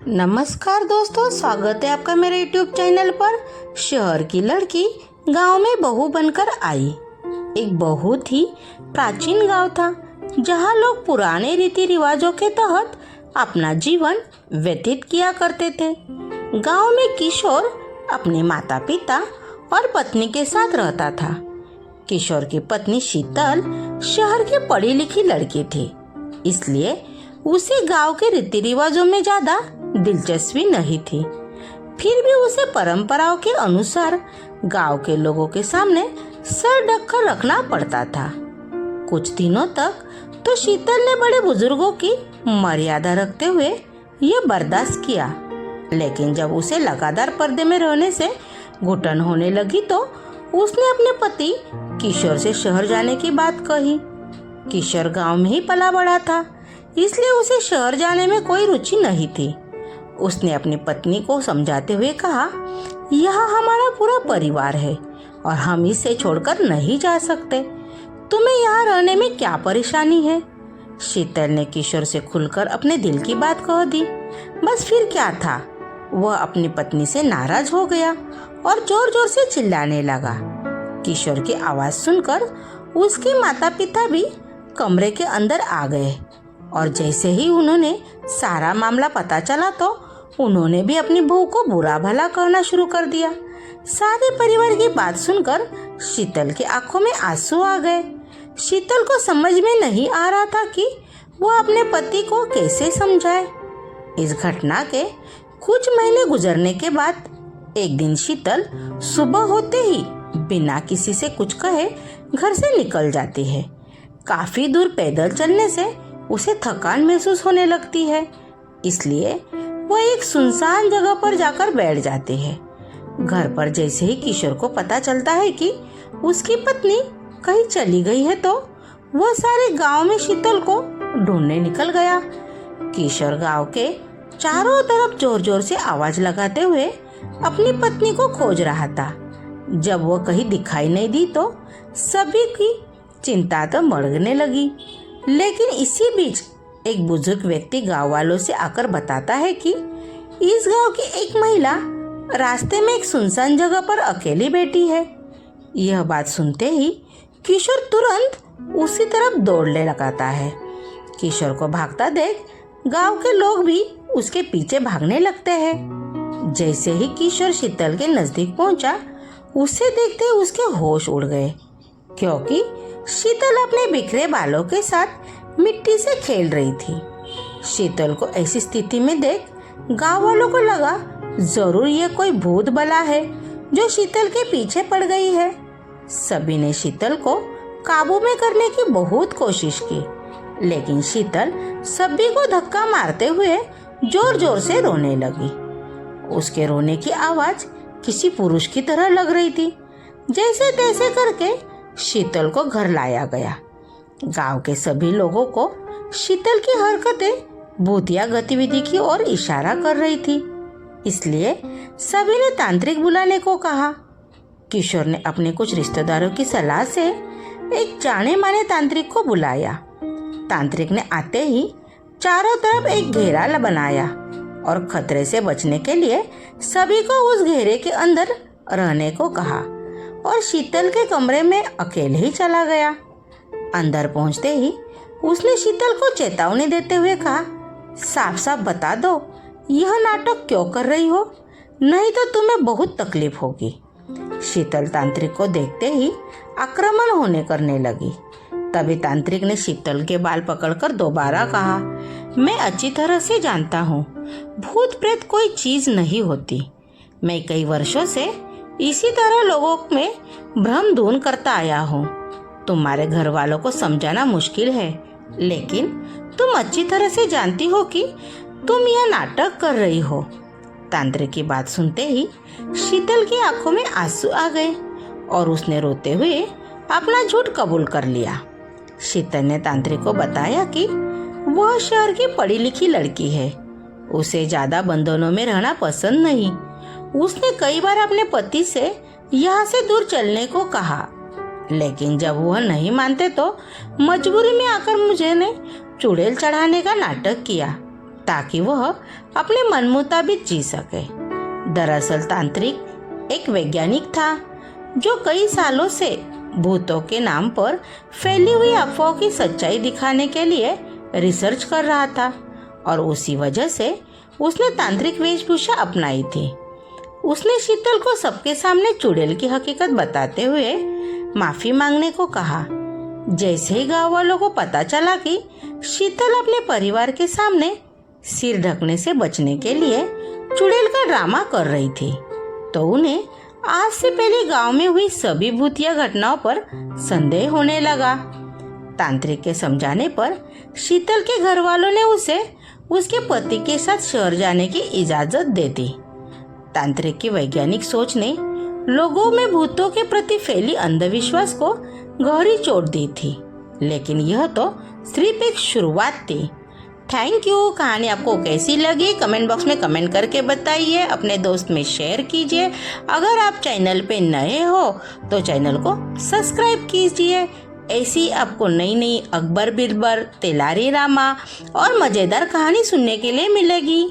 नमस्कार दोस्तों, स्वागत है आपका मेरे YouTube चैनल पर। शहर की लड़की गांव में बहू बनकर आई। एक बहुत ही प्राचीन गांव था जहां लोग पुराने रीति रिवाजों के तहत अपना जीवन व्यतीत किया करते थे। गांव में किशोर अपने माता पिता और पत्नी के साथ रहता था। किशोर की पत्नी शीतल शहर की पढ़ी लिखी लड़की थी, इसलिए उसे गांव के रीति रिवाजों में ज्यादा दिलचस्पी नहीं थी। फिर भी उसे परंपराओं के अनुसार गांव के लोगों के सामने सर ढककर रखना पड़ता था। कुछ दिनों तक तो शीतल ने बड़े बुजुर्गों की मर्यादा रखते हुए यह बर्दाश्त किया, लेकिन जब उसे लगातार पर्दे में रहने से घुटन होने लगी तो उसने अपने पति किशोर से शहर जाने की बात कही। किशोर गांव में ही पला बड़ा था, इसलिए उसे शहर जाने में कोई रुचि नहीं थी। उसने अपनी पत्नी को समझाते हुए कहा, यह हमारा पूरा परिवार है और हम इसे छोड़कर नहीं जा सकते। तुम्हें यहाँ रहने में क्या परेशानी है? शीतल ने किशोर से खुलकर अपने दिल की बात कह दी। बस फिर क्या था, वह अपनी पत्नी से नाराज हो गया और जोर जोर से चिल्लाने लगा। किशोर की आवाज सुनकर उसके माता पिता भी कमरे के अंदर आ गए और जैसे ही उन्होंने सारा मामला पता चला तो उन्होंने भी अपनी बहू को बुरा भला कहना शुरू कर दिया। सारे परिवार की बात सुनकर शीतल की आंखों में आंसू आ गए। शीतल को समझ में नहीं आ रहा था कि वह अपने पति को कैसे समझाए। इस घटना के कुछ महीने गुजरने के बाद एक दिन शीतल सुबह होते ही बिना किसी से कुछ कहे घर से निकल जाती है। काफी दूर पैदल चलने से उसे थकान महसूस होने लगती है, इसलिए वह एक सुनसान जगह पर जाकर बैठ जाती है। घर पर जैसे ही किशोर को पता चलता है कि उसकी पत्नी कहीं चली गई है तो वह सारे गांव में शीतल को ढूंढने निकल गया। किशोर गांव के चारों तरफ जोर जोर से आवाज लगाते हुए अपनी पत्नी को खोज रहा था। जब वह कहीं दिखाई नहीं दी तो सभी की चिंता तो बढ़ने लगी, लेकिन इसी बीच एक बुजुर्ग व्यक्ति गांव वालों से आकर बताता है कि इस गांव की एक महिला रास्ते में एक सुनसान जगह पर अकेली बैठी है। यह बात सुनते ही किशोर तुरंत उसी तरफ दौड़ने लगाता है। किशोर को भागता देख गांव के लोग भी उसके पीछे भागने लगते हैं। जैसे ही किशोर शीतल के नजदीक पहुंचा, उसे देखते उसके होश उड़ गए, क्योंकि शीतल अपने बिखरे बालों के साथ मिट्टी से खेल रही थी। शीतल को ऐसी स्थिति में देख गांव वालों को लगा जरूर ये कोई भूत बला है जो शीतल के पीछे पड़ गई है। सभी ने शीतल को काबू में करने की बहुत कोशिश की, लेकिन शीतल सभी को धक्का मारते हुए जोर जोर से रोने लगी। उसके रोने की आवाज किसी पुरुष की तरह लग रही थी। जैसे तैसे करके शीतल को घर लाया गया। गांव के सभी लोगों को शीतल की हरकतें भूतिया गतिविधि की ओर इशारा कर रही थी, इसलिए सभी ने तांत्रिक बुलाने को कहा। किशोर ने अपने कुछ रिश्तेदारों की सलाह से एक जाने माने तांत्रिक को बुलाया। तांत्रिक ने आते ही चारों तरफ एक घेरा बनाया और खतरे से बचने के लिए सभी को उस घेरे के अंदर रहने को कहा और शीतल के कमरे में अकेले ही चला गया। अंदर पहुंचते ही उसने शीतल को चेतावनी देते हुए कहा, साफ साफ बता दो यह नाटक क्यों कर रही हो, नहीं तो तुम्हें बहुत तकलीफ होगी। शीतल तांत्रिक को देखते ही आक्रमण होने करने लगी। तभी तांत्रिक ने शीतल के बाल पकड़कर दोबारा कहा, मैं अच्छी तरह से जानता हूँ भूत प्रेत कोई चीज नहीं होती। मैं कई वर्षों से इसी तरह लोगों में भ्रम दूर करता आया हूँ। तुम्हारे घर वालों को समझाना मुश्किल है, लेकिन तुम अच्छी तरह से जानती हो कि तुम यह नाटक कर रही हो। तांत्रिक की बात सुनते ही शीतल की आंखों में आंसू आ गए और उसने रोते हुए अपना झूठ कबूल कर लिया। शीतल ने तांत्रिक को बताया कि वह शहर की पढ़ी लिखी लड़की है, उसे ज्यादा बंधनों में रहना पसंद नहीं। उसने कई बार अपने पति से यहाँ से दूर चलने को कहा, लेकिन जब वह नहीं मानते तो मजबूरी में आकर मुझे ने चुड़ैल चढ़ाने का नाटक किया। ताकि वह अपने मन मुताबिक जी सके। दरअसल तांत्रिक एक वैज्ञानिक था जो कई सालों से भूतों के नाम पर फैली हुई अफवाहों की सच्चाई दिखाने के लिए रिसर्च कर रहा था और उसी वजह से उसने तांत्रिक वेशभूषा अपनाई थी। उसने शीतल को सबके सामने चुड़ैल की हकीकत बताते हुए माफी मांगने को कहा। जैसे ही गांव वालों को पता चला कि शीतल अपने परिवार के सामने सिर ढकने से बचने के लिए चुड़ैल का ड्रामा कर रही थी, तो उन्हें आज से पहले गांव में हुई सभी भूतिया घटनाओं पर संदेह होने लगा। तांत्रिक के समझाने पर शीतल के घर वालों ने उसे उसके पति के साथ शहर जाने की इजाजत दे दी। तांत्रिक की वैज्ञानिक सोच ने लोगों में भूतों के प्रति फैली अंधविश्वास को गहरी चोट दी थी, लेकिन यह तो सिर्फ एक शुरुआत थी। Thank you. कहानी आपको कैसी लगी कमेंट बॉक्स में कमेंट करके बताइए, अपने दोस्त में शेयर कीजिए। अगर आप चैनल पे नए हो तो चैनल को सब्सक्राइब कीजिए। ऐसी आपको नई नई अकबर बिरबल, तेलारी रामा और मज़ेदार कहानी सुनने के लिए मिलेगी।